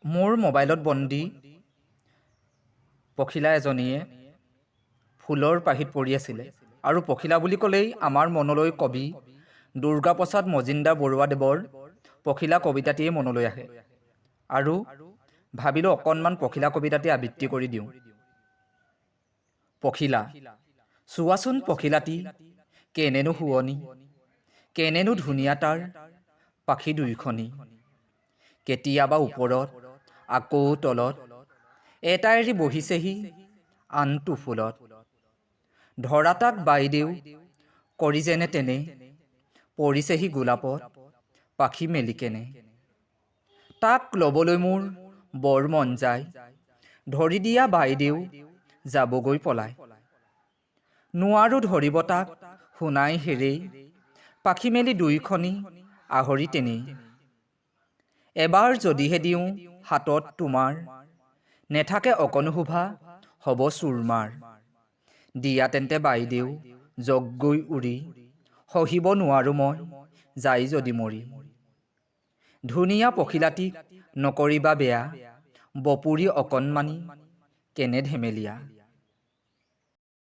মোৰ মোবাইলত বন্দী পখিলা এজনীয়ে ফুলৰ পাহিত পৰি আছিলে আৰু পখিলা বুলি ক'লেই আমাৰ মনলৈ কবি দুৰ্গাপ্ৰসাদ মজিন্দৰ বৰুৱাদেৱৰ পখিলা কবিতাটিয়ে মনলৈ আহে আৰু ভাবিলোঁ অকণমান পখিলা কবিতাটি আবৃত্তি কৰি দিওঁ। পখিলা, চোৱাচোন পখিলাটি কেনেনো শুৱনি, কেনেনো ধুনীয়া তাৰ পাখি দুইখনি, কেতিয়াবা ওপৰত আকৌ তলত, এটা এৰি বহিছেহি আনটো ফুলত, ধৰা তাক বাইদেউ কৰি যেনে তেনে, পৰিছেহি গোলাপত পাখি মেলি কেনে, তাক ল'বলৈ মোৰ বৰ মন যায়, ধৰি দিয়া বাইদেউ যাবগৈ পলাই, নোৱাৰো ধৰিব তাক শুনাই হেৰেই, পাখি মেলি দুইখনি আহৰি তেনেই, এবাৰ যদিহে দিওঁ হাতত তোমাৰ, নেথাকে অকণো শোভা হ'ব চুৰমাৰ, দিয়া তেন্তে বাইদেউ জগগৈ উৰি, সহিব নোৱাৰো মই যাই যদি মৰি, ধুনীয়া পখিলাটিক নকৰিবা বেয়া, বপুৰি অকণমানি কেনে ধেমেলীয়া।